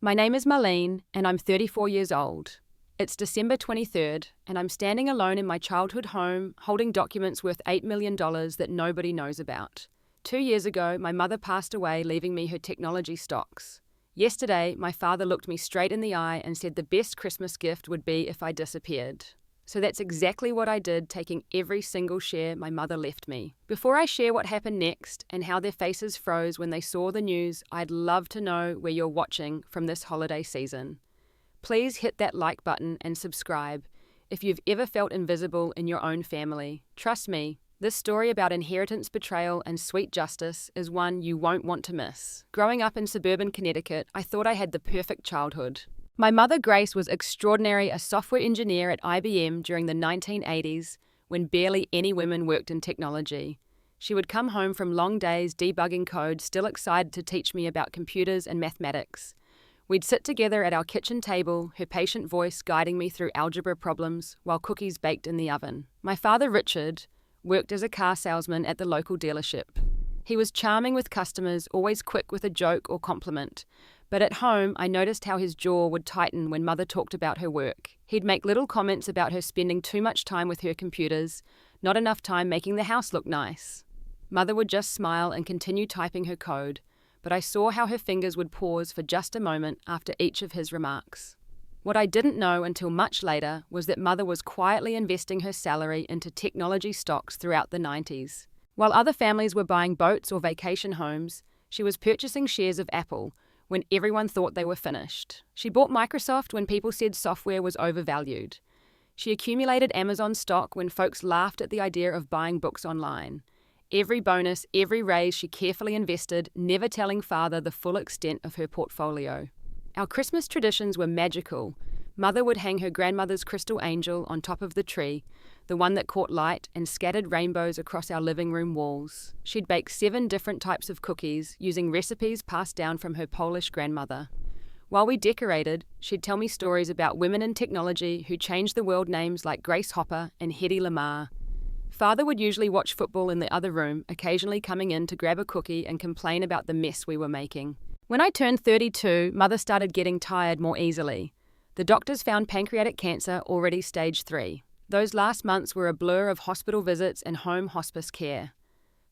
My name is Marlene, and I'm 34 years old. It's December 23rd, and I'm standing alone in my childhood home, holding documents worth $8 million that nobody knows about. 2 years ago, my mother passed away, leaving me her technology stocks. Yesterday, my father looked me straight in the eye and said the best Christmas gift would be if I disappeared. So that's exactly what I did, taking every single share my mother left me. Before I share what happened next and how their faces froze when they saw the news, I'd love to know where you're watching from this holiday season. Please hit that like button and subscribe if you've ever felt invisible in your own family. Trust me, this story about inheritance betrayal and sweet justice is one you won't want to miss. Growing up in suburban Connecticut, I thought I had the perfect childhood. My mother, Grace, was extraordinary, a software engineer at IBM during the 1980s when barely any women worked in technology. She would come home from long days debugging code, still excited to teach me about computers and mathematics. We'd sit together at our kitchen table, her patient voice guiding me through algebra problems while cookies baked in the oven. My father, Richard, worked as a car salesman at the local dealership. He was charming with customers, always quick with a joke or compliment. But at home, I noticed how his jaw would tighten when Mother talked about her work. He'd make little comments about her spending too much time with her computers, not enough time making the house look nice. Mother would just smile and continue typing her code, but I saw how her fingers would pause for just a moment after each of his remarks. What I didn't know until much later was that Mother was quietly investing her salary into technology stocks throughout the 90s. While other families were buying boats or vacation homes, she was purchasing shares of Apple when everyone thought they were finished. She bought Microsoft when people said software was overvalued. She accumulated Amazon stock when folks laughed at the idea of buying books online. Every bonus, every raise she carefully invested, never telling Father the full extent of her portfolio. Our Christmas traditions were magical. Mother would hang her grandmother's crystal angel on top of the tree, the one that caught light and scattered rainbows across our living room walls. She'd bake 7 different types of cookies using recipes passed down from her Polish grandmother. While we decorated, she'd tell me stories about women in technology who changed the world, names like Grace Hopper and Hedy Lamarr. Father would usually watch football in the other room, occasionally coming in to grab a cookie and complain about the mess we were making. When I turned 32, Mother started getting tired more easily. The doctors found pancreatic cancer, already stage 3. Those last months were a blur of hospital visits and home hospice care.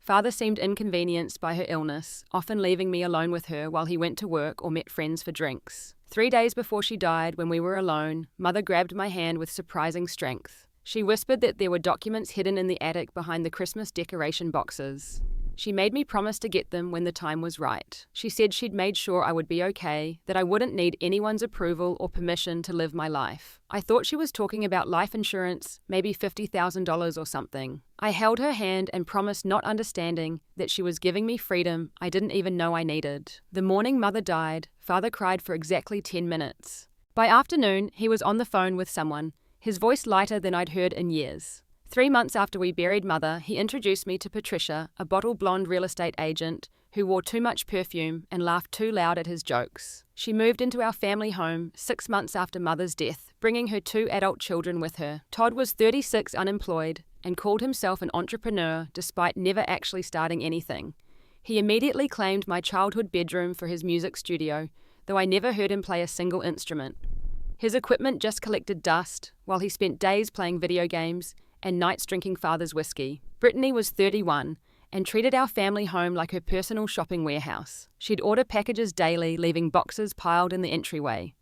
Father seemed inconvenienced by her illness, often leaving me alone with her while he went to work or met friends for drinks. 3 days before she died, when we were alone, Mother grabbed my hand with surprising strength. She whispered that there were documents hidden in the attic behind the Christmas decoration boxes. She made me promise to get them when the time was right. She said she'd made sure I would be okay, that I wouldn't need anyone's approval or permission to live my life. I thought she was talking about life insurance, maybe $50,000 or something. I held her hand and promised, not understanding that she was giving me freedom I didn't even know I needed. The morning Mother died, Father cried for exactly 10 minutes. By afternoon, he was on the phone with someone, his voice lighter than I'd heard in years. 3 months after we buried Mother, he introduced me to Patricia, a bottle-blonde real estate agent who wore too much perfume and laughed too loud at his jokes. She moved into our family home 6 months after Mother's death, bringing her 2 adult children with her. Todd was 36, unemployed, and called himself an entrepreneur despite never actually starting anything. He immediately claimed my childhood bedroom for his music studio, though I never heard him play a single instrument. His equipment just collected dust, while he spent days playing video games and nights drinking Father's whiskey. Brittany was 31 and treated our family home like her personal shopping warehouse. She'd order packages daily, leaving boxes piled in the entryway.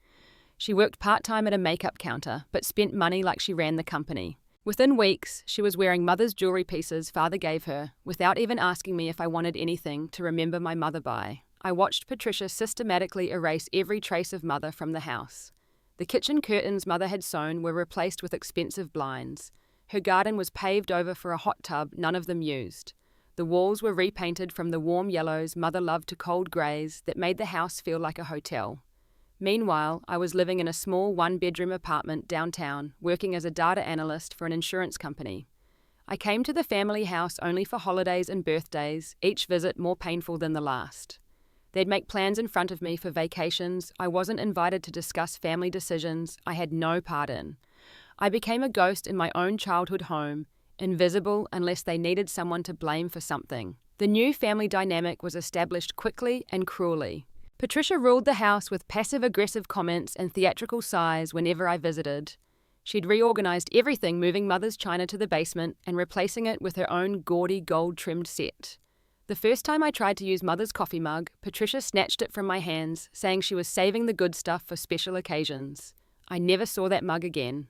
She worked part-time at a makeup counter, but spent money like she ran the company. Within weeks, she was wearing Mother's jewelry pieces Father gave her, without even asking me if I wanted anything to remember my mother by. I watched Patricia systematically erase every trace of Mother from the house. The kitchen curtains Mother had sewn were replaced with expensive blinds. Her garden was paved over for a hot tub none of them used. The walls were repainted from the warm yellows Mother loved to cold greys that made the house feel like a hotel. Meanwhile, I was living in a small 1-bedroom apartment downtown, working as a data analyst for an insurance company. I came to the family house only for holidays and birthdays, each visit more painful than the last. They'd make plans in front of me for vacations. I wasn't invited to discuss family decisions I had no part in. I became a ghost in my own childhood home, invisible unless they needed someone to blame for something. The new family dynamic was established quickly and cruelly. Patricia ruled the house with passive-aggressive comments and theatrical sighs whenever I visited. She'd reorganized everything, moving Mother's china to the basement and replacing it with her own gaudy gold-trimmed set. The first time I tried to use Mother's coffee mug, Patricia snatched it from my hands, saying she was saving the good stuff for special occasions. I never saw that mug again.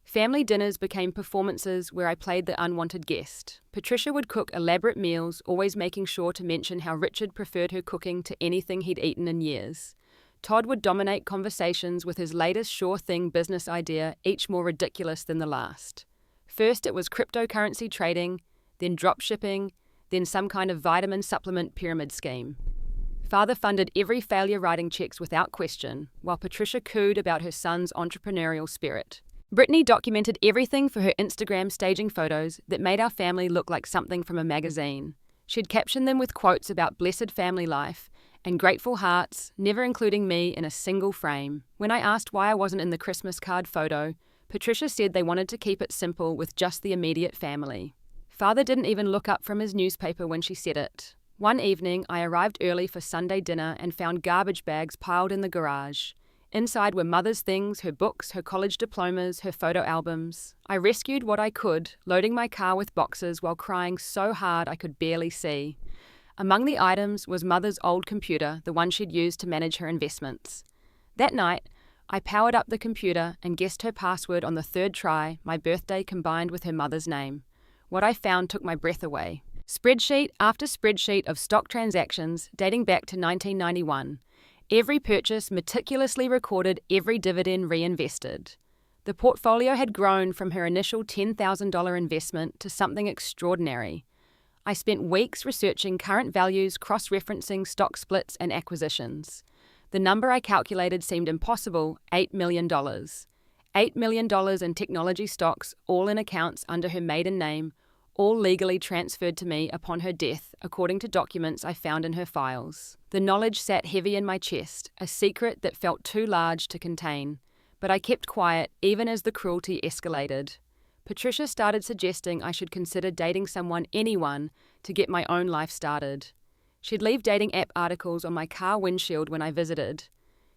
Family dinners became performances where I played the unwanted guest. Patricia would cook elaborate meals, always making sure to mention how Richard preferred her cooking to anything he'd eaten in years. Todd would dominate conversations with his latest sure-thing business idea, each more ridiculous than the last. First it was cryptocurrency trading, then drop shipping, then some kind of vitamin supplement pyramid scheme. Father funded every failure writing checks without question, while Patricia cooed about her son's entrepreneurial spirit. Brittany documented everything for her Instagram staging photos that made our family look like something from a magazine. She'd caption them with quotes about blessed family life and grateful hearts, never including me in a single frame. When I asked why I wasn't in the Christmas card photo, Patricia said they wanted to keep it simple with just the immediate family. Father didn't even look up from his newspaper when she said it. One evening, I arrived early for Sunday dinner and found garbage bags piled in the garage. Inside were Mother's things, her books, her college diplomas, her photo albums. I rescued what I could, loading my car with boxes while crying so hard I could barely see. Among the items was Mother's old computer, the one she'd used to manage her investments. That night, I powered up the computer and guessed her password on the third try, my birthday combined with her mother's name. What I found took my breath away. Spreadsheet after spreadsheet of stock transactions dating back to 1991. Every purchase meticulously recorded, every dividend reinvested. The portfolio had grown from her initial $10,000 investment to something extraordinary. I spent weeks researching current values, cross-referencing stock splits and acquisitions. The number I calculated seemed impossible, $8 million. $8 million in technology stocks, all in accounts under her maiden name, all legally transferred to me upon her death, according to documents I found in her files. The knowledge sat heavy in my chest, a secret that felt too large to contain. But I kept quiet, even as the cruelty escalated. Patricia started suggesting I should consider dating anyone, to get my own life started. She'd leave dating app articles on my car windshield when I visited.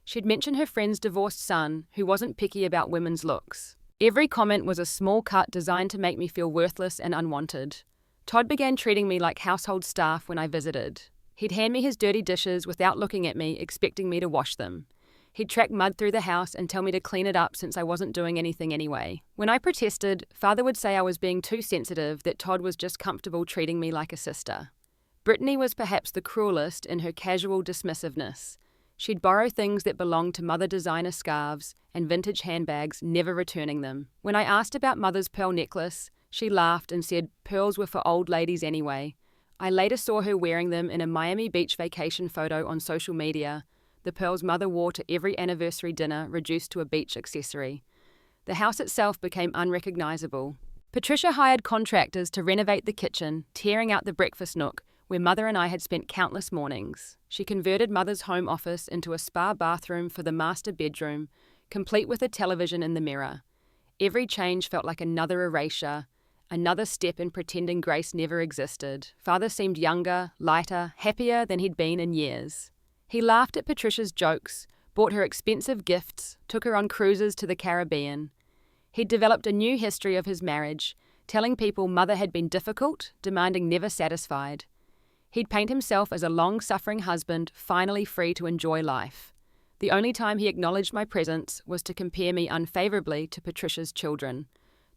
She'd mention her friend's divorced son, who wasn't picky about women's looks. Every comment was a small cut designed to make me feel worthless and unwanted. Todd began treating me like household staff when I visited. He'd hand me his dirty dishes without looking at me, expecting me to wash them. He'd track mud through the house and tell me to clean it up since I wasn't doing anything anyway. When I protested, Father would say I was being too sensitive, that Todd was just comfortable treating me like a sister. Brittany was perhaps the cruelest in her casual dismissiveness. She'd borrow things that belonged to Mother designer scarves and vintage handbags, never returning them. When I asked about Mother's pearl necklace, she laughed and said pearls were for old ladies anyway. I later saw her wearing them in a Miami Beach vacation photo on social media, the pearls Mother wore to every anniversary dinner reduced to a beach accessory. The house itself became unrecognizable. Patricia hired contractors to renovate the kitchen, tearing out the breakfast nook, where Mother and I had spent countless mornings. She converted Mother's home office into a spa bathroom for the master bedroom, complete with a television in the mirror. Every change felt like another erasure, another step in pretending grace never existed. Father seemed younger, lighter, happier than he'd been in years. He laughed at Patricia's jokes, bought her expensive gifts, took her on cruises to the Caribbean. He'd developed a new history of his marriage, telling people Mother had been difficult, demanding, never satisfied. He'd paint himself as a long-suffering husband, finally free to enjoy life. The only time he acknowledged my presence was to compare me unfavorably to Patricia's children.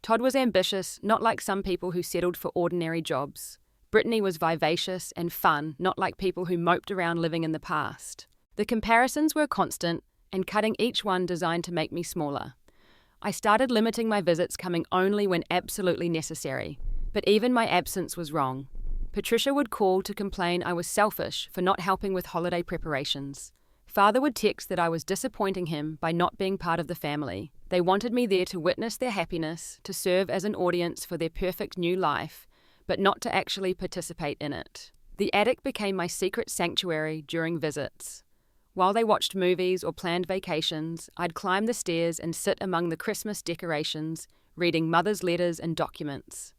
Todd was ambitious, not like some people who settled for ordinary jobs. Brittany was vivacious and fun, not like people who moped around living in the past. The comparisons were constant, and cutting each one designed to make me smaller. I started limiting my visits, coming only when absolutely necessary. But even my absence was wrong. Patricia would call to complain I was selfish for not helping with holiday preparations. Father would text that I was disappointing him by not being part of the family. They wanted me there to witness their happiness, to serve as an audience for their perfect new life, but not to actually participate in it. The attic became my secret sanctuary during visits. While they watched movies or planned vacations, I'd climb the stairs and sit among the Christmas decorations, reading Mother's letters and documents.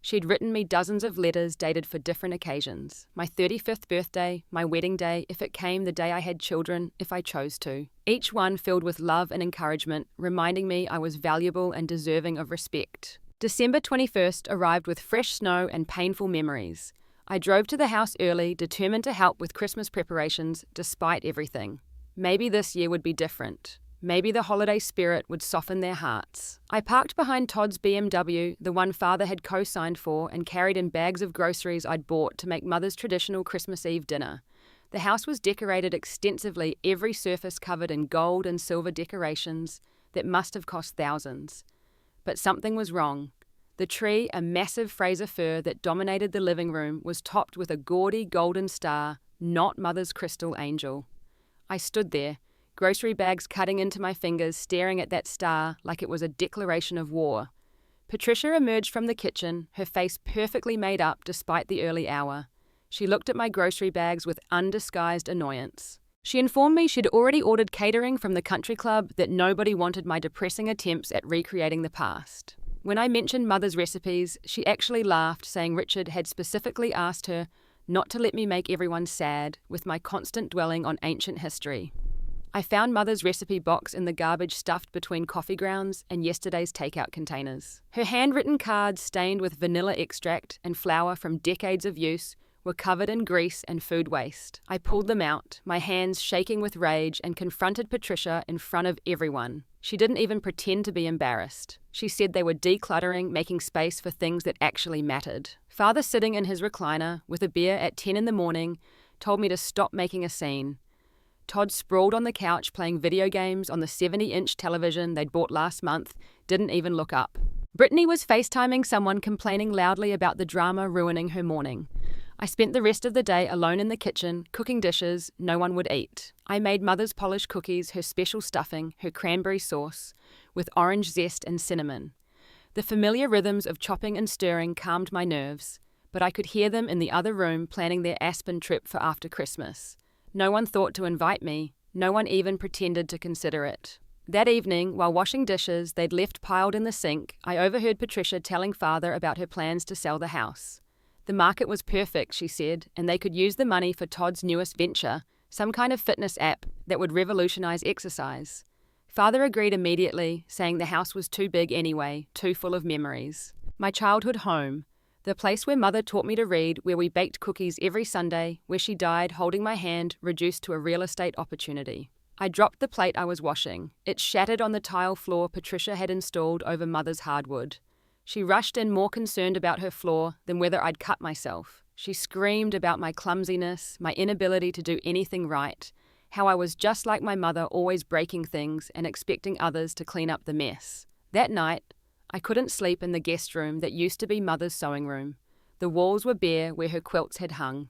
She'd written me dozens of letters dated for different occasions. My 35th birthday, my wedding day, if it came, the day I had children, if I chose to. Each one filled with love and encouragement, reminding me I was valuable and deserving of respect. December 21st arrived with fresh snow and painful memories. I drove to the house early, determined to help with Christmas preparations, despite everything. Maybe this year would be different. Maybe the holiday spirit would soften their hearts. I parked behind Todd's BMW, the one Father had co-signed for, and carried in bags of groceries I'd bought to make Mother's traditional Christmas Eve dinner. The house was decorated extensively, every surface covered in gold and silver decorations that must have cost thousands. But something was wrong. The tree, a massive Fraser fir that dominated the living room, was topped with a gaudy golden star, not Mother's crystal angel. I stood there, grocery bags cutting into my fingers, staring at that star like it was a declaration of war. Patricia emerged from the kitchen, her face perfectly made up despite the early hour. She looked at my grocery bags with undisguised annoyance. She informed me she'd already ordered catering from the country club, that nobody wanted my depressing attempts at recreating the past. When I mentioned Mother's recipes, she actually laughed, saying Richard had specifically asked her not to let me make everyone sad with my constant dwelling on ancient history. I found Mother's recipe box in the garbage stuffed between coffee grounds and yesterday's takeout containers. Her handwritten cards, stained with vanilla extract and flour from decades of use, were covered in grease and food waste. I pulled them out, my hands shaking with rage, and confronted Patricia in front of everyone. She didn't even pretend to be embarrassed. She said they were decluttering, making space for things that actually mattered. Father, sitting in his recliner with a beer at 10 in the morning, told me to stop making a scene. Todd, sprawled on the couch playing video games on the 70-inch television they'd bought last month, didn't even look up. Brittany was FaceTiming someone, complaining loudly about the drama ruining her morning. I spent the rest of the day alone in the kitchen, cooking dishes no one would eat. I made Mother's polished cookies, her special stuffing, her cranberry sauce, with orange zest and cinnamon. The familiar rhythms of chopping and stirring calmed my nerves, but I could hear them in the other room planning their Aspen trip for after Christmas. No one thought to invite me. No one even pretended to consider it. That evening, while washing dishes they'd left piled in the sink, I overheard Patricia telling Father about her plans to sell the house. The market was perfect, she said, and they could use the money for Todd's newest venture, some kind of fitness app that would revolutionize exercise. Father agreed immediately, saying the house was too big anyway, too full of memories. My childhood home, the place where Mother taught me to read, where we baked cookies every Sunday, where she died holding my hand, reduced to a real estate opportunity. I dropped the plate I was washing. It shattered on the tile floor Patricia had installed over Mother's hardwood. She rushed in, more concerned about her floor than whether I'd cut myself. She screamed about my clumsiness, my inability to do anything right, how I was just like my mother, always breaking things and expecting others to clean up the mess. That night, I couldn't sleep in the guest room that used to be Mother's sewing room. The walls were bare where her quilts had hung.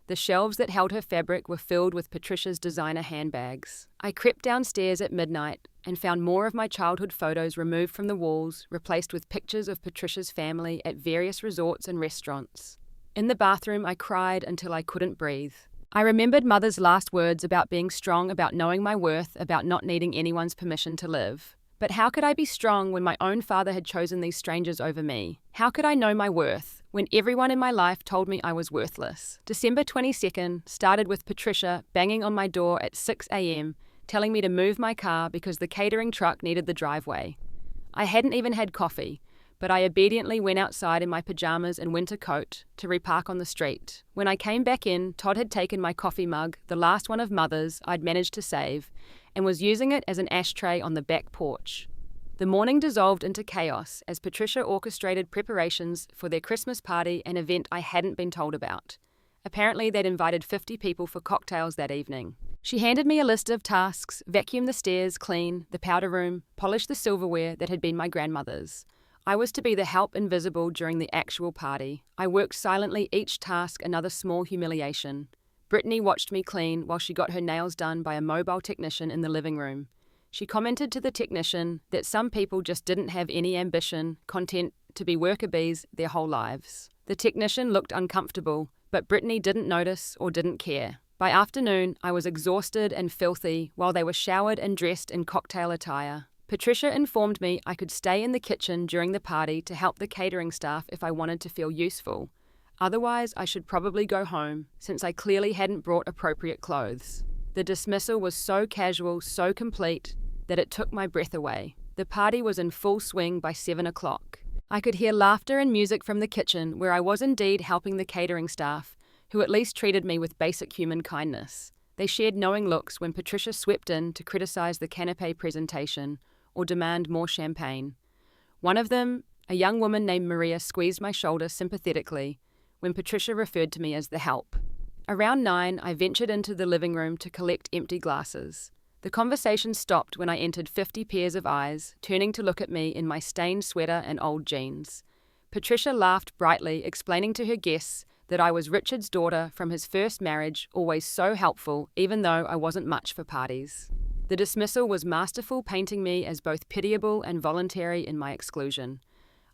The shelves that held her fabric were filled with Patricia's designer handbags. I crept downstairs at midnight and found more of my childhood photos removed from the walls, replaced with pictures of Patricia's family at various resorts and restaurants. In the bathroom, I cried until I couldn't breathe. I remembered Mother's last words about being strong, about knowing my worth, about not needing anyone's permission to live. But how could I be strong when my own father had chosen these strangers over me? How could I know my worth when everyone in my life told me I was worthless? December 22nd started with Patricia banging on my door at 6 a.m, telling me to move my car because the catering truck needed the driveway. I hadn't even had coffee, but I obediently went outside in my pajamas and winter coat to repark on the street. When I came back in, Todd had taken my coffee mug, the last one of Mother's I'd managed to save, and was using it as an ashtray on the back porch. The morning dissolved into chaos as Patricia orchestrated preparations for their Christmas party, an event I hadn't been told about. Apparently, they'd invited 50 people for cocktails that evening. She handed me a list of tasks: vacuum the stairs, clean the powder room, polish the silverware that had been my grandmother's. I was to be the help invisible during the actual party. I worked silently, each task another small humiliation. Brittany watched me clean while she got her nails done by a mobile technician in the living room. She commented to the technician that some people just didn't have any ambition, content to be worker bees their whole lives. The technician looked uncomfortable, but Brittany didn't notice or didn't care. By afternoon, I was exhausted and filthy while they were showered and dressed in cocktail attire. Patricia informed me I could stay in the kitchen during the party to help the catering staff if I wanted to feel useful. Otherwise, I should probably go home, since I clearly hadn't brought appropriate clothes. The dismissal was so casual, so complete, that it took my breath away. The party was in full swing by 7 o'clock. I could hear laughter and music from the kitchen, where I was indeed helping the catering staff, who at least treated me with basic human kindness. They shared knowing looks when Patricia swept in to criticize the canapé presentation or demand more champagne. One of them, a young woman named Maria, squeezed my shoulder sympathetically when Patricia referred to me as the help. Around 9, I ventured into the living room to collect empty glasses. The conversation stopped when I entered 50 pairs of eyes, turning to look at me in my stained sweater and old jeans. Patricia laughed brightly, explaining to her guests that I was Richard's daughter from his first marriage, always so helpful, even though I wasn't much for parties. The dismissal was masterful, painting me as both pitiable and voluntary in my exclusion.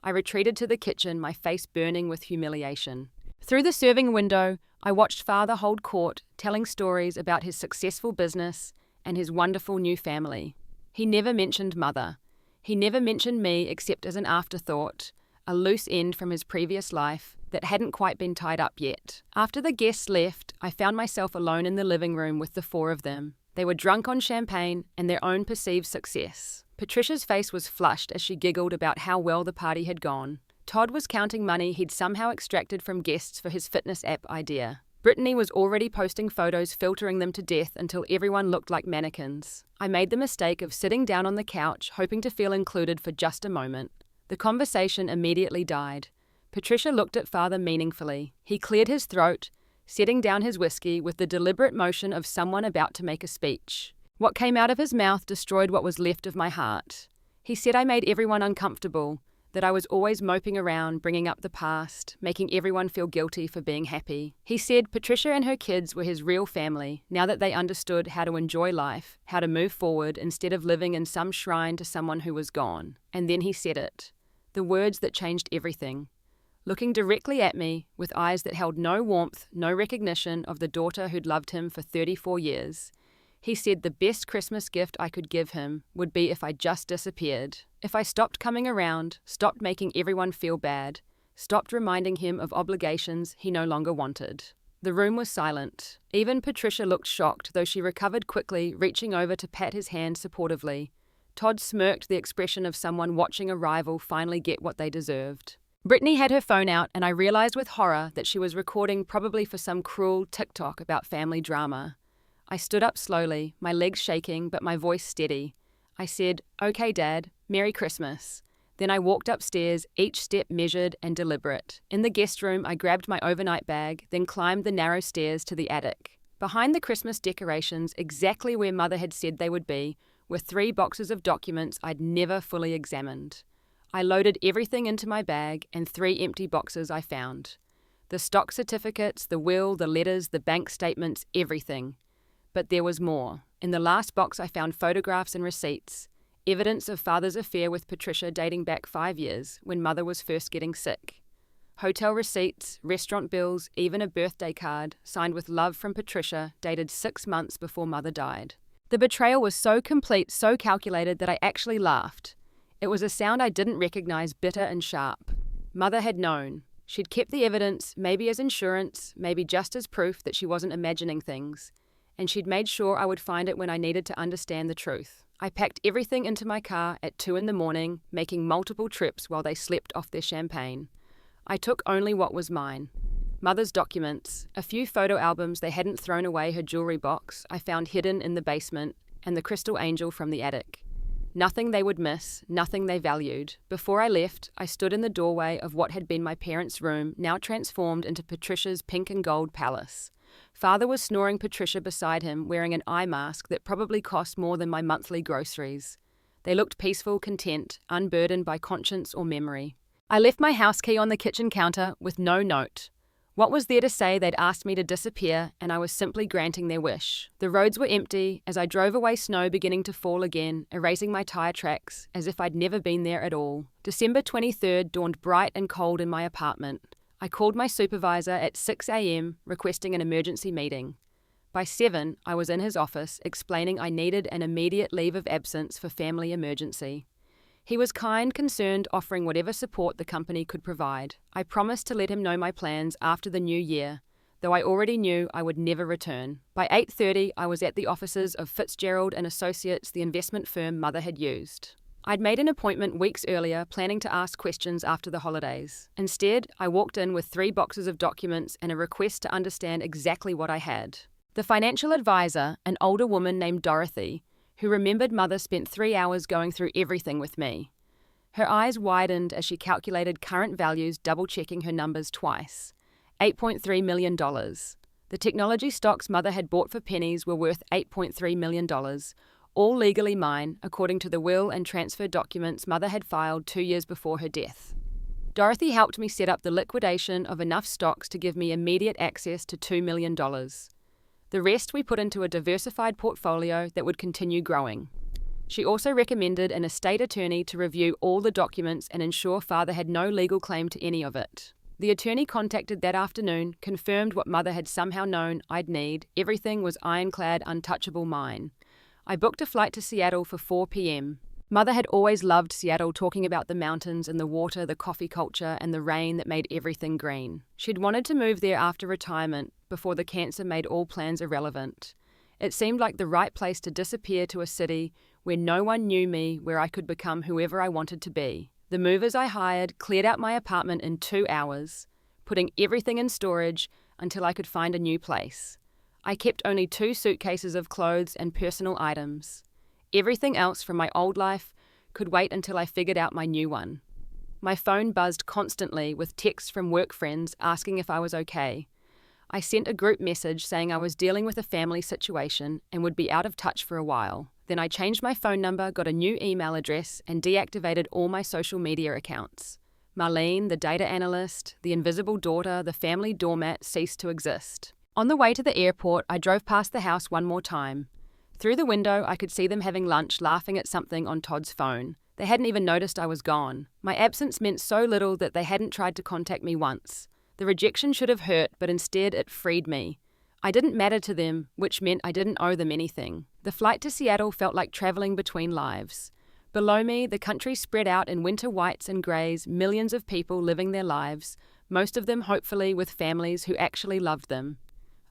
I retreated to the kitchen, my face burning with humiliation. Through the serving window, I watched Father hold court, telling stories about his successful business and his wonderful new family. He never mentioned Mother. He never mentioned me except as an afterthought, a loose end from his previous life that hadn't quite been tied up yet. After the guests left, I found myself alone in the living room with the 4 of them. They were drunk on champagne and their own perceived success. Patricia's face was flushed as she giggled about how well the party had gone. Todd was counting money he'd somehow extracted from guests for his fitness app idea. Brittany was already posting photos, filtering them to death until everyone looked like mannequins. I made the mistake of sitting down on the couch, hoping to feel included for just a moment. The conversation immediately died. Patricia looked at Father meaningfully. He cleared his throat, setting down his whiskey with the deliberate motion of someone about to make a speech. What came out of his mouth destroyed what was left of my heart. He said I made everyone uncomfortable, that I was always moping around, bringing up the past, making everyone feel guilty for being happy. He said Patricia and her kids were his real family, now that they understood how to enjoy life, how to move forward instead of living in some shrine to someone who was gone. And then he said it. The words that changed everything. Looking directly at me, with eyes that held no warmth, no recognition of the daughter who'd loved him for 34 years, he said the best Christmas gift I could give him would be if I just disappeared. If I stopped coming around, stopped making everyone feel bad, stopped reminding him of obligations he no longer wanted. The room was silent. Even Patricia looked shocked, though she recovered quickly, reaching over to pat his hand supportively. Todd smirked, the expression of someone watching a rival finally get what they deserved. Brittany had her phone out, and I realized with horror that she was recording, probably for some cruel TikTok about family drama. I stood up slowly, my legs shaking but my voice steady. I said, "Okay, Dad, Merry Christmas." Then I walked upstairs, each step measured and deliberate. In the guest room, I grabbed my overnight bag, then climbed the narrow stairs to the attic. Behind the Christmas decorations, exactly where Mother had said they would be, were 3 boxes of documents I'd never fully examined. I loaded everything into my bag and 3 empty boxes I found. The stock certificates, the will, the letters, the bank statements, everything. But there was more. In the last box I found photographs and receipts, evidence of Father's affair with Patricia dating back 5 years, when Mother was first getting sick. Hotel receipts, restaurant bills, even a birthday card, signed with love from Patricia, dated 6 months before Mother died. The betrayal was so complete, so calculated, that I actually laughed. It was a sound I didn't recognize, bitter and sharp. Mother had known. She'd kept the evidence, maybe as insurance, maybe just as proof that she wasn't imagining things. And she'd made sure I would find it when I needed to understand the truth. I packed everything into my car at 2 a.m, making multiple trips while they slept off their champagne. I took only what was mine. Mother's documents, a few photo albums they hadn't thrown away her jewelry box I found hidden in the basement, and the crystal angel from the attic. Nothing they would miss, nothing they valued. Before I left, I stood in the doorway of what had been my parents' room, now transformed into Patricia's pink and gold palace. Father was snoring Patricia beside him, wearing an eye mask that probably cost more than my monthly groceries. They looked peaceful, content, unburdened by conscience or memory. I left my house key on the kitchen counter with no note. What was there to say they'd asked me to disappear, and I was simply granting their wish? The roads were empty. As I drove away, snow beginning to fall again, erasing my tire tracks, as if I'd never been there at all. December 23rd dawned bright and cold in my apartment. I called my supervisor at 6 a.m, requesting an emergency meeting. By 7, I was in his office explaining I needed an immediate leave of absence for family emergency. He was kind, concerned, offering whatever support the company could provide. I promised to let him know my plans after the new year, though I already knew I would never return. By 8:30, I was at the offices of Fitzgerald and Associates, the investment firm Mother had used. I'd made an appointment weeks earlier, planning to ask questions after the holidays. Instead, I walked in with 3 boxes of documents and a request to understand exactly what I had. The financial advisor, an older woman named Dorothy, who remembered Mother spent 3 hours going through everything with me. Her eyes widened as she calculated current values, double-checking her numbers twice. $8.3 million. The technology stocks Mother had bought for pennies were worth $8.3 million, all legally mine, according to the will and transfer documents Mother had filed 2 years before her death. Dorothy helped me set up the liquidation of enough stocks to give me immediate access to $2 million. The rest we put into a diversified portfolio that would continue growing. She also recommended an estate attorney to review all the documents and ensure Father had no legal claim to any of it. The attorney contacted that afternoon, confirmed what Mother had somehow known I'd need. Everything was ironclad, untouchable mine. I booked a flight to Seattle for 4 p.m. Mother had always loved Seattle, talking about the mountains and the water, the coffee culture, and the rain that made everything green. She'd wanted to move there after retirement, before the cancer made all plans irrelevant. It seemed like the right place to disappear to a city where no one knew me, where I could become whoever I wanted to be. The movers I hired cleared out my apartment in 2 hours, putting everything in storage until I could find a new place. I kept only 2 suitcases of clothes and personal items. Everything else from my old life could wait until I figured out my new one. My phone buzzed constantly with texts from work friends asking if I was okay. I sent a group message saying I was dealing with a family situation and would be out of touch for a while. Then I changed my phone number, got a new email address, and deactivated all my social media accounts. Marlene, the data analyst, the invisible daughter, the family doormat ceased to exist. On the way to the airport, I drove past the house one more time. Through the window, I could see them having lunch, laughing at something on Todd's phone. They hadn't even noticed I was gone. My absence meant so little that they hadn't tried to contact me once. The rejection should have hurt, but instead it freed me. I didn't matter to them, which meant I didn't owe them anything. The flight to Seattle felt like traveling between lives. Below me, the country spread out in winter whites and greys, millions of people living their lives, most of them hopefully with families who actually loved them.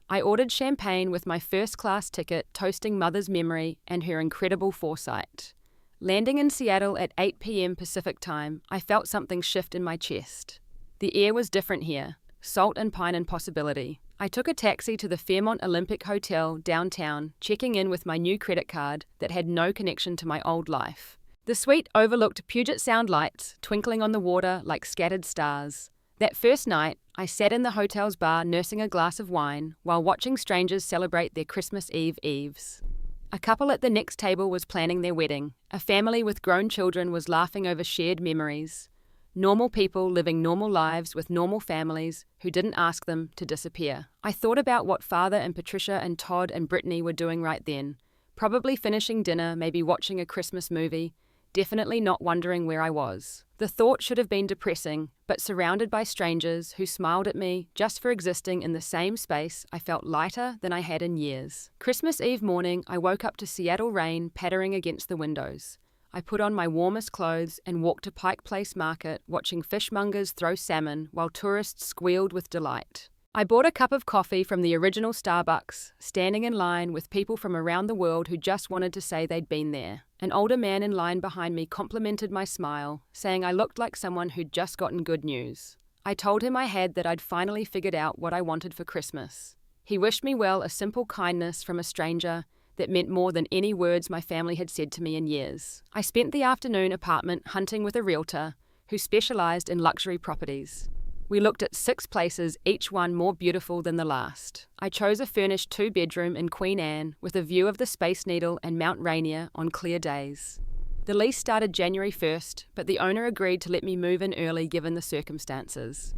I ordered champagne with my first-class ticket, toasting Mother's memory and her incredible foresight. Landing in Seattle at 8 p.m. Pacific time, I felt something shift in my chest. The air was different here, salt and pine and possibility. I took a taxi to the Fairmont Olympic Hotel downtown, checking in with my new credit card that had no connection to my old life. The suite overlooked Puget Sound lights, twinkling on the water like scattered stars. That first night, I sat in the hotel's bar nursing a glass of wine while watching strangers celebrate their Christmas Eve eves. A couple at the next table was planning their wedding. A family with grown children was laughing over shared memories. Normal people living normal lives with normal families who didn't ask them to disappear. I thought about what Father and Patricia and Todd and Brittany were doing right then. Probably finishing dinner, maybe watching a Christmas movie. Definitely not wondering where I was. The thought should have been depressing, but surrounded by strangers who smiled at me just for existing in the same space, I felt lighter than I had in years. Christmas Eve morning, I woke up to Seattle rain pattering against the windows. I put on my warmest clothes and walked to Pike Place Market, watching fishmongers throw salmon while tourists squealed with delight. I bought a cup of coffee from the original Starbucks, standing in line with people from around the world who just wanted to say they'd been there. An older man in line behind me complimented my smile, saying I looked like someone who'd just gotten good news. I told him I had, that I'd finally figured out what I wanted for Christmas. He wished me well, a simple kindness from a stranger that meant more than any words my family had said to me in years. I spent the afternoon apartment hunting with a realtor who specialized in luxury properties. We looked at 6 places, each one more beautiful than the last. I chose a furnished 2-bedroom in Queen Anne with a view of the Space Needle and Mount Rainier on clear days. The lease started January 1st, but the owner agreed to let me move in early given the circumstances.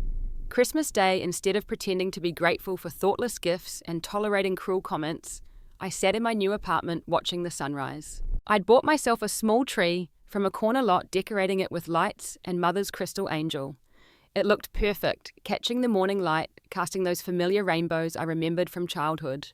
Christmas Day, instead of pretending to be grateful for thoughtless gifts and tolerating cruel comments, I sat in my new apartment watching the sunrise. I'd bought myself a small tree from a corner lot, decorating it with lights and Mother's crystal angel. It looked perfect, catching the morning light, casting those familiar rainbows I remembered from childhood.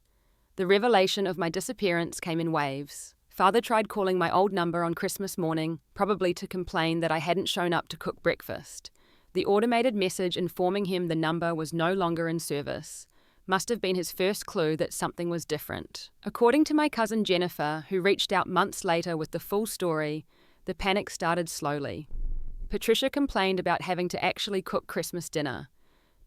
The revelation of my disappearance came in waves. Father tried calling my old number on Christmas morning, probably to complain that I hadn't shown up to cook breakfast. The automated message informing him the number was no longer in service must have been his first clue that something was different. According to my cousin Jennifer, who reached out months later with the full story, the panic started slowly. Patricia complained about having to actually cook Christmas dinner.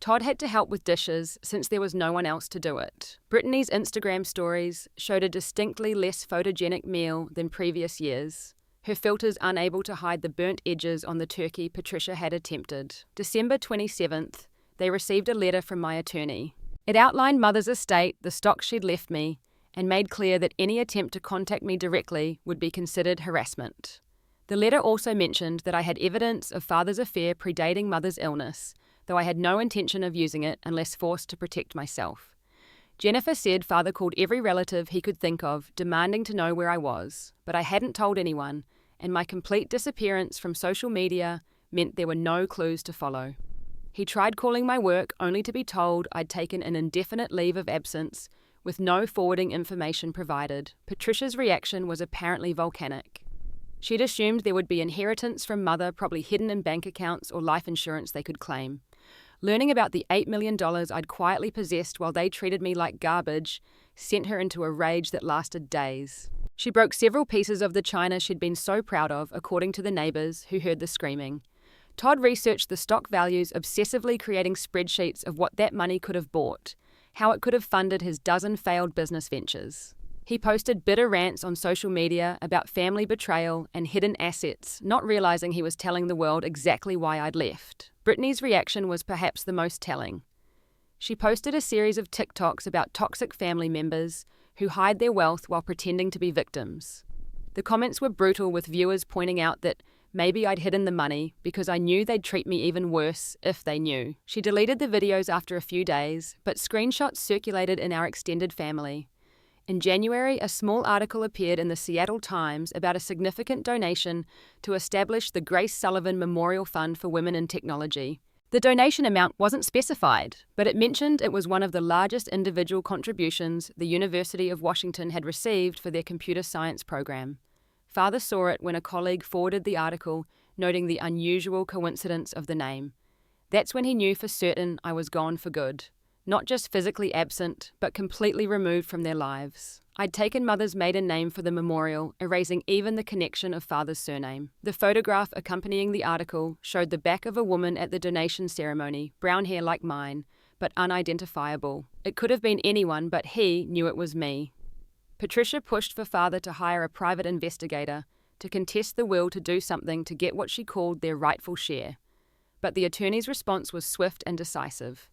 Todd had to help with dishes since there was no one else to do it. Brittany's Instagram stories showed a distinctly less photogenic meal than previous years, her filters unable to hide the burnt edges on the turkey Patricia had attempted. December 27th, they received a letter from my attorney. It outlined Mother's estate, the stock she'd left me, and made clear that any attempt to contact me directly would be considered harassment. The letter also mentioned that I had evidence of Father's affair predating Mother's illness, though I had no intention of using it unless forced to protect myself. Jennifer said Father called every relative he could think of, demanding to know where I was, but I hadn't told anyone, and my complete disappearance from social media meant there were no clues to follow. He tried calling my work only to be told I'd taken an indefinite leave of absence, with no forwarding information provided. Patricia's reaction was apparently volcanic. She'd assumed there would be inheritance from Mother, probably hidden in bank accounts or life insurance they could claim. Learning about the $8 million I'd quietly possessed while they treated me like garbage sent her into a rage that lasted days. She broke several pieces of the china she'd been so proud of, according to the neighbours who heard the screaming. Todd researched the stock values, obsessively creating spreadsheets of what that money could have bought, how it could have funded his dozen failed business ventures. He posted bitter rants on social media about family betrayal and hidden assets, not realizing he was telling the world exactly why I'd left. Brittany's reaction was perhaps the most telling. She posted a series of TikToks about toxic family members who hide their wealth while pretending to be victims. The comments were brutal, with viewers pointing out that maybe I'd hidden the money because I knew they'd treat me even worse if they knew. She deleted the videos after a few days, but screenshots circulated in our extended family. In January, a small article appeared in the Seattle Times about a significant donation to establish the Grace Sullivan Memorial Fund for Women in Technology. The donation amount wasn't specified, but it mentioned it was one of the largest individual contributions the University of Washington had received for their computer science program. Father saw it when a colleague forwarded the article, noting the unusual coincidence of the name. That's when he knew for certain I was gone for good. Not just physically absent, but completely removed from their lives. I'd taken Mother's maiden name for the memorial, erasing even the connection of Father's surname. The photograph accompanying the article showed the back of a woman at the donation ceremony, brown hair like mine, but unidentifiable. It could have been anyone, but he knew it was me. Patricia pushed for Father to hire a private investigator to contest the will to do something to get what she called their rightful share. But the attorney's response was swift and decisive.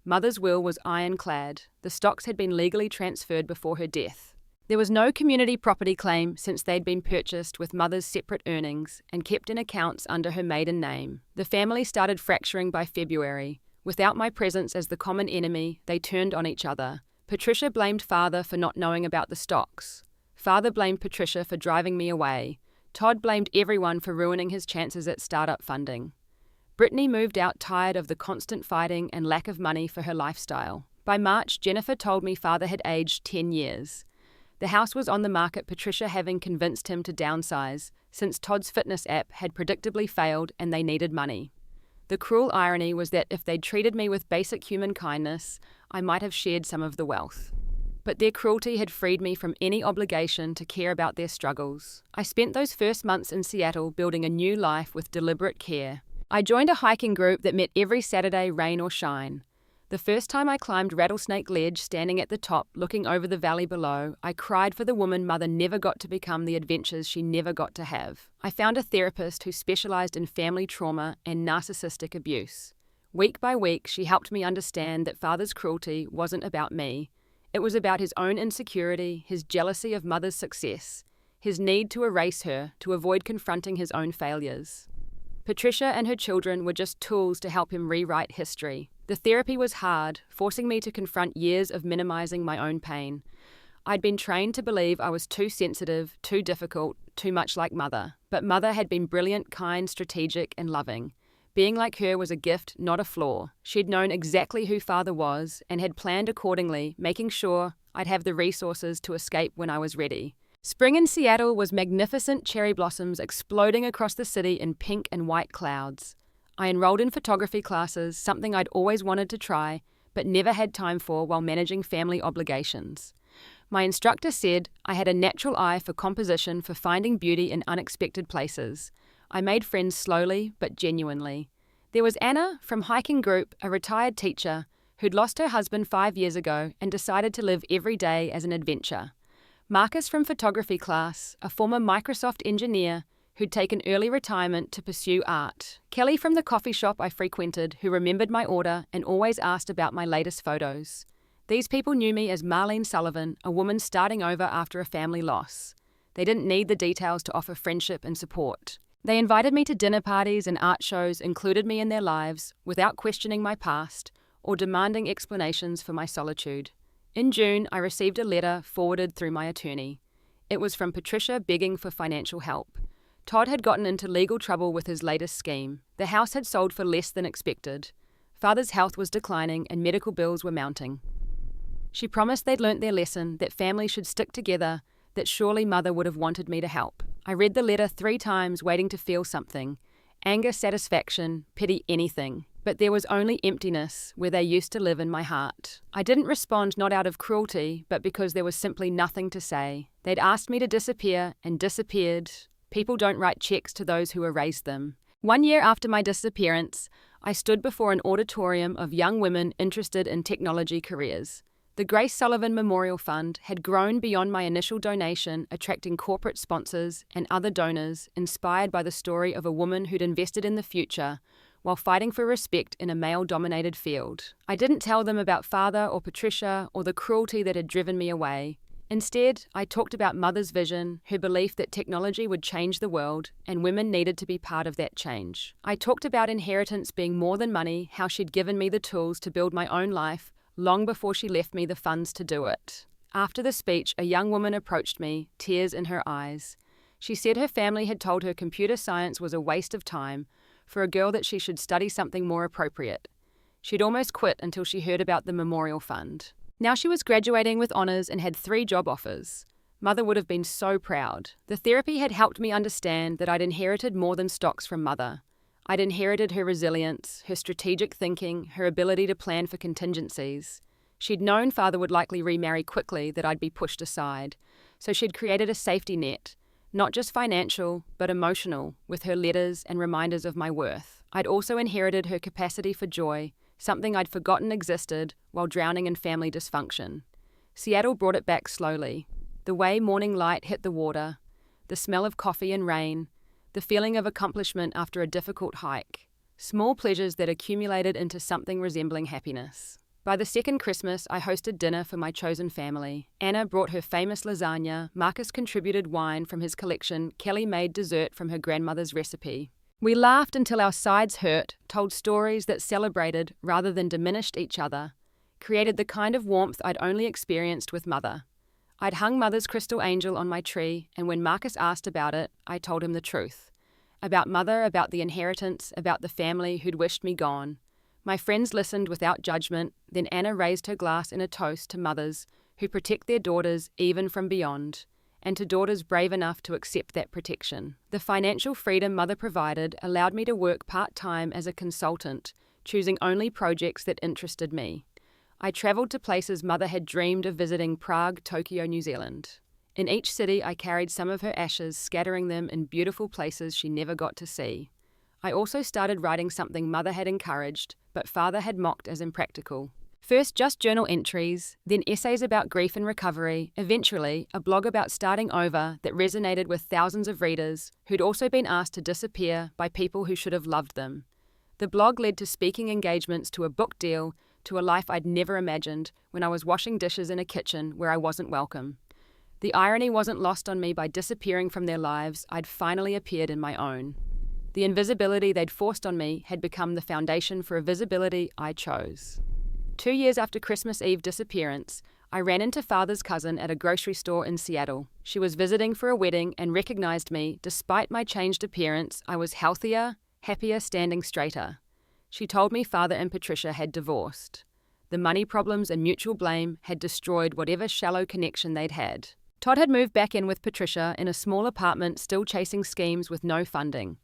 Mother's will was ironclad. The stocks had been legally transferred before her death. There was no community property claim since they'd been purchased with Mother's separate earnings and kept in accounts under her maiden name. The family started fracturing by February. Without my presence as the common enemy, they turned on each other. Patricia blamed Father for not knowing about the stocks. Father blamed Patricia for driving me away. Todd blamed everyone for ruining his chances at startup funding. Brittany moved out tired of the constant fighting and lack of money for her lifestyle. By March, Jennifer told me Father had aged 10 years. The house was on the market, Patricia having convinced him to downsize, since Todd's fitness app had predictably failed and they needed money. The cruel irony was that if they'd treated me with basic human kindness, I might have shared some of the wealth. But their cruelty had freed me from any obligation to care about their struggles. I spent those first months in Seattle building a new life with deliberate care. I joined a hiking group that met every Saturday, rain or shine. The first time I climbed Rattlesnake Ledge, standing at the top, looking over the valley below, I cried for the woman Mother never got to become, the adventures she never got to have. I found a therapist who specialized in family trauma and narcissistic abuse. Week by week, she helped me understand that Father's cruelty wasn't about me. It was about his own insecurity, his jealousy of Mother's success, his need to erase her, to avoid confronting his own failures. Patricia and her children were just tools to help him rewrite history. The therapy was hard, forcing me to confront years of minimizing my own pain. I'd been trained to believe I was too sensitive, too difficult, too much like Mother. But Mother had been brilliant, kind, strategic, and loving. Being like her was a gift, not a flaw. She'd known exactly who Father was and had planned accordingly, making sure I'd have the resources to escape when I was ready. Spring in Seattle was magnificent cherry blossoms exploding across the city in pink and white clouds. I enrolled in photography classes, something I'd always wanted to try, but never had time for while managing family obligations. My instructor said I had a natural eye for composition, for finding beauty in unexpected places. I made friends slowly but genuinely. There was Anna from hiking group, a retired teacher, who'd lost her husband 5 years ago and decided to live every day as an adventure. Marcus from photography class, a former Microsoft engineer who'd taken early retirement to pursue art. Kelly from the coffee shop I frequented, who remembered my order and always asked about my latest photos. These people knew me as Marlene Sullivan, a woman starting over after a family loss. They didn't need the details to offer friendship and support. They invited me to dinner parties and art shows, included me in their lives, without questioning my past or demanding explanations for my solitude. In June, I received a letter forwarded through my attorney. It was from Patricia begging for financial help. Todd had gotten into legal trouble with his latest scheme. The house had sold for less than expected. Father's health was declining and medical bills were mounting. She promised they'd learnt their lesson, that families should stick together, that surely Mother would have wanted me to help. I read the letter 3 times, waiting to feel something. Anger, satisfaction, pity, anything. But there was only emptiness where they used to live in my heart. I didn't respond, not out of cruelty, but because there was simply nothing to say. They'd asked me to disappear and disappeared. People don't write checks to those who erased them. 1 year after my disappearance, I stood before an auditorium of young women interested in technology careers. The Grace Sullivan Memorial Fund had grown beyond my initial donation, attracting corporate sponsors and other donors inspired by the story of a woman who'd invested in the future while fighting for respect in a male-dominated field. I didn't tell them about Father or Patricia or the cruelty that had driven me away. Instead, I talked about Mother's vision, her belief that technology would change the world and women needed to be part of that change. I talked about inheritance being more than money, how she'd given me the tools to build my own life long before she left me the funds to do it. After the speech, a young woman approached me, tears in her eyes. She said her family had told her computer science was a waste of time, for a girl that she should study something more appropriate. She'd almost quit until she heard about the Memorial Fund. Now she was graduating with honours and had 3 job offers. Mother would have been so proud. The therapy had helped me understand that I'd inherited more than stocks from Mother. I'd inherited her resilience, her strategic thinking, her ability to plan for contingencies. She'd known Father would likely remarry quickly, that I'd be pushed aside. So she'd created a safety net, not just financial, but emotional, with her letters and reminders of my worth. I'd also inherited her capacity for joy, something I'd forgotten existed while drowning in family dysfunction. Seattle brought it back slowly. The way morning light hit the water, the smell of coffee and rain, the feeling of accomplishment after a difficult hike. Small pleasures that accumulated into something resembling happiness. By the second Christmas, I hosted dinner for my chosen family. Anna brought her famous lasagna, Marcus contributed wine from his collection, Kelly made dessert from her grandmother's recipe. We laughed until our sides hurt, told stories that celebrated rather than diminished each other, created the kind of warmth I'd only experienced with Mother. I'd hung Mother's crystal angel on my tree, and when Marcus asked about it, I told him the truth. About Mother, about the inheritance, about the family who'd wished me gone. My friends listened without judgment, then Anna raised her glass in a toast to mothers who protect their daughters even from beyond, and to daughters brave enough to accept that protection. The financial freedom Mother provided allowed me to work part-time as a consultant, choosing only projects that interested me. I travelled to places Mother had dreamed of visiting: Prague, Tokyo, New Zealand. In each city, I carried some of her ashes, scattering them in beautiful places she never got to see. I also started writing something Mother had encouraged, but Father had mocked as impractical. First, just journal entries, then essays about grief and recovery, eventually a blog about starting over that resonated with thousands of readers who'd also been asked to disappear by people who should have loved them. The blog led to speaking engagements, to a book deal, to a life I'd never imagined when I was washing dishes in a kitchen where I wasn't welcome. The irony wasn't lost on me. By disappearing from their lives, I'd finally appeared in my own. The invisibility they'd forced on me had become the foundation for a visibility I chose. 2 years after Christmas Eve disappearance, I ran into Father's cousin at a grocery store in Seattle. She was visiting for a wedding and recognized me. Despite my changed appearance, I was healthier, happier, standing straighter. She told me Father and Patricia had divorced. The money problems and mutual blame had destroyed whatever shallow connection they'd had. Todd had moved back in with Patricia in a small apartment, still chasing schemes with no funding.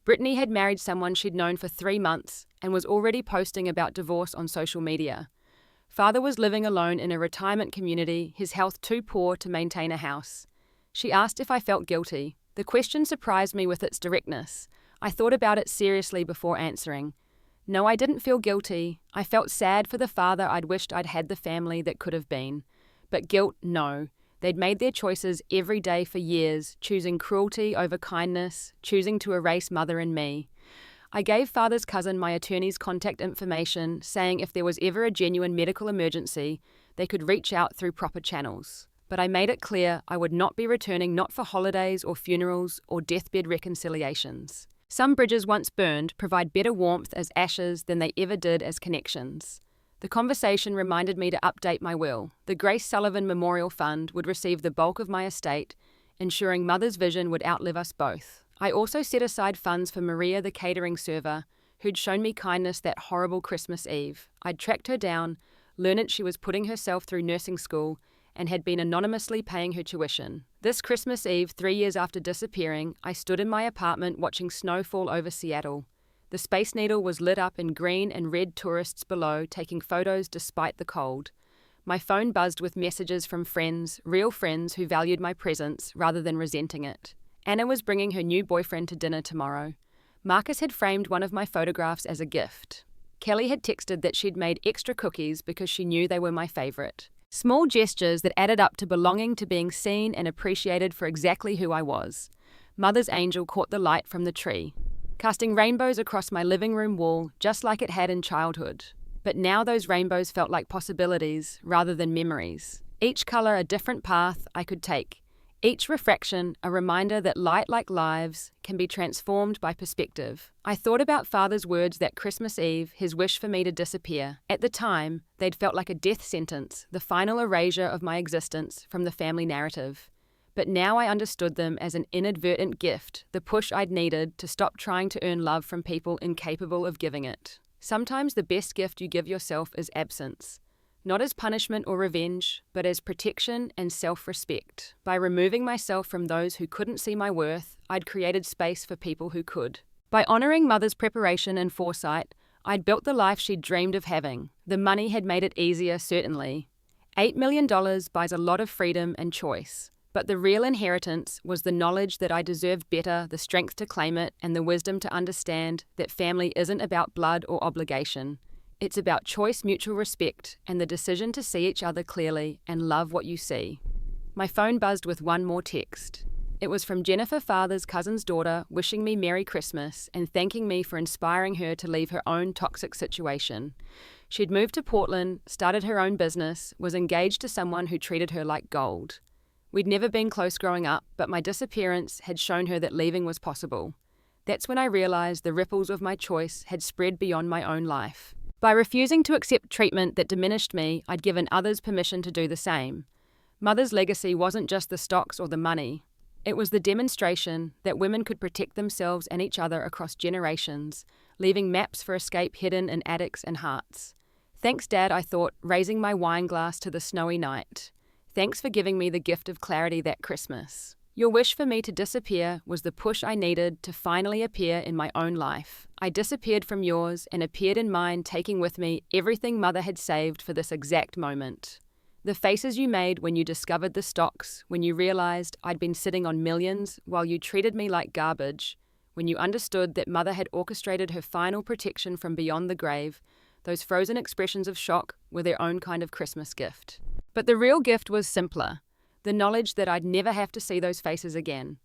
Brittany had married someone she'd known for 3 months and was already posting about divorce on social media. Father was living alone in a retirement community, his health too poor to maintain a house. She asked if I felt guilty. The question surprised me with its directness. I thought about it seriously before answering. No, I didn't feel guilty. I felt sad for the father I'd wished I'd had the family that could have been. But guilt, no. They'd made their choices every day for years, choosing cruelty over kindness, choosing to erase mother and me. I gave father's cousin my attorney's contact information, saying if there was ever a genuine medical emergency, they could reach out through proper channels. But I made it clear I would not be returning, not for holidays or funerals or deathbed reconciliations. Some bridges once burned provide better warmth as ashes than they ever did as connections. The conversation reminded me to update my will. The Grace Sullivan Memorial Fund would receive the bulk of my estate, ensuring Mother's vision would outlive us both. I also set aside funds for Maria, the catering server, who'd shown me kindness that horrible Christmas Eve. I'd tracked her down, learned she was putting herself through nursing school, and had been anonymously paying her tuition. This Christmas Eve, 3 years after disappearing, I stood in my apartment watching snow fall over Seattle. The Space Needle was lit up in green and red, tourists below taking photos despite the cold. My phone buzzed with messages from friends, real friends who valued my presence rather than resenting it. Anna was bringing her new boyfriend to dinner tomorrow. Marcus had framed one of my photographs as a gift. Kelly had texted that she'd made extra cookies because she knew they were my favorite. Small gestures that added up to belonging, to being seen and appreciated for exactly who I was. Mother's angel caught the light from the tree, casting rainbows across my living room wall just like it had in childhood. But now those rainbows felt like possibilities rather than memories. Each color a different path I could take. Each refraction a reminder that light, like lives, can be transformed by perspective. I thought about Father's words that Christmas Eve, his wish for me to disappear. At the time, they'd felt like a death sentence, the final erasure of my existence from the family narrative. But now I understood them as an inadvertent gift, the push I'd needed to stop trying to earn love from people incapable of giving it. Sometimes the best gift you give yourself is absence. Not as punishment or revenge, but as protection and self-respect. By removing myself from those who couldn't see my worth, I'd created space for people who could. By honoring Mother's preparation and foresight, I'd built the life she'd dreamed of having. The money had made it easier, certainly. $8 million buys a lot of freedom and choice. But the real inheritance was the knowledge that I deserved better, the strength to claim it, and the wisdom to understand that family isn't about blood or obligation. It's about choice, mutual respect, and the decision to see each other clearly and love what you see. My phone buzzed with one more text. It was from Jennifer, Father's cousin's daughter, wishing me Merry Christmas and thanking me for inspiring her to leave her own toxic situation. She'd moved to Portland, started her own business, was engaged to someone who treated her like gold. We'd never been close growing up, but my disappearance had shown her that leaving was possible. That's when I realized the ripples of my choice had spread beyond my own life. By refusing to accept treatment that diminished me, I'd given others permission to do the same. Mother's legacy wasn't just the stocks or the money. It was the demonstration that women could protect themselves and each other across generations, leaving maps for escape hidden in attics and hearts. Thanks, Dad, I thought, raising my wine glass to the snowy night. Thanks for giving me the gift of clarity that Christmas. Your wish for me to disappear was the push I needed to finally appear in my own life. I disappeared from yours and appeared in mine, taking with me everything Mother had saved for this exact moment. The faces you made when you discovered the stocks, when you realized I'd been sitting on millions while you treated me like garbage, when you understood that Mother had orchestrated her final protection from beyond the grave, those frozen expressions of shock were their own kind of Christmas gift. But the real gift was simpler. The knowledge that I'd never have to see those faces again.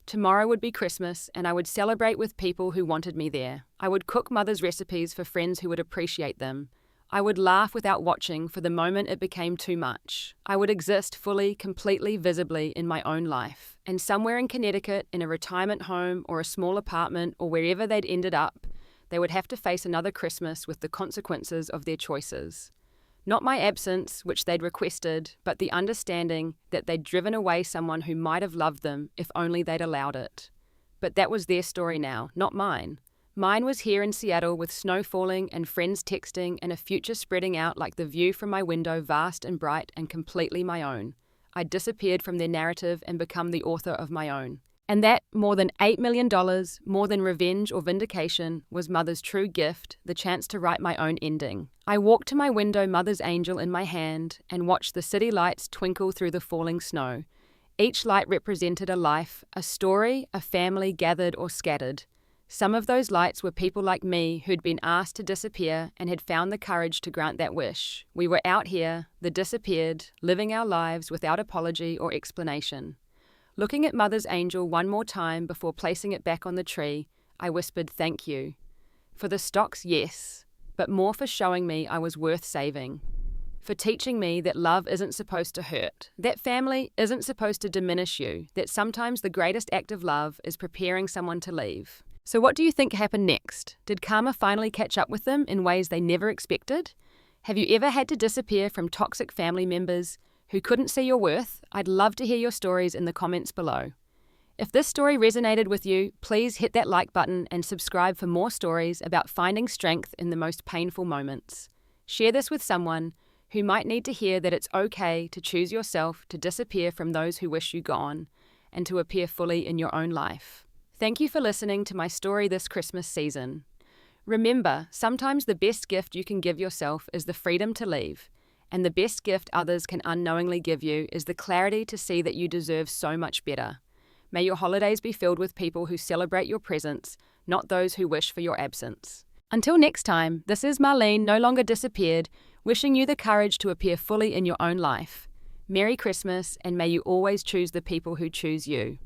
Tomorrow would be Christmas, and I would celebrate with people who wanted me there. I would cook Mother's recipes for friends who would appreciate them. I would laugh without watching for the moment it became too much. I would exist fully, completely, visibly in my own life. And somewhere in Connecticut, in a retirement home or a small apartment or wherever they'd ended up, they would have to face another Christmas with the consequences of their choices. Not my absence, which they'd requested, but the understanding that they'd driven away someone who might have loved them if only they'd allowed it. But that was their story now, not mine. Mine was here in Seattle with snow falling and friends texting and a future spreading out like the view from my window, vast and bright and completely my own. I disappeared from their narrative and become the author of my own. And that, more than $8 million, more than revenge or vindication, was Mother's true gift, the chance to write my own ending. I walked to my window, Mother's angel in my hand, and watched the city lights twinkle through the falling snow. Each light represented a life, a story, a family gathered or scattered. Some of those lights were people like me who'd been asked to disappear and had found the courage to grant that wish. We were out here, the disappeared, living our lives without apology or explanation. Looking at Mother's angel one more time before placing it back on the tree, I whispered thank you. For the stocks, yes, but more for showing me I was worth saving. For teaching me that love isn't supposed to hurt, that family isn't supposed to diminish you, that sometimes the greatest act of love is preparing someone to leave. So what do you think happened next? Did karma finally catch up with them in ways they never expected? Have you ever had to disappear from toxic family members who couldn't see your worth? I'd love to hear your stories in the comments below. If this story resonated with you, please hit that like button and subscribe for more stories about finding strength in the most painful moments. Share this with someone who might need to hear that it's okay to choose yourself to disappear from those who wish you gone and to appear fully in your own life. Thank you for listening to my story this Christmas season. Remember, sometimes the best gift you can give yourself is the freedom to leave, and the best gift others can unknowingly give you is the clarity to see that you deserve so much better. May your holidays be filled with people who celebrate your presence, not those who wish for your absence. Until next time, this is Marlene, no longer disappeared, wishing you the courage to appear fully in your own life. Merry Christmas, and may you always choose the people who choose you.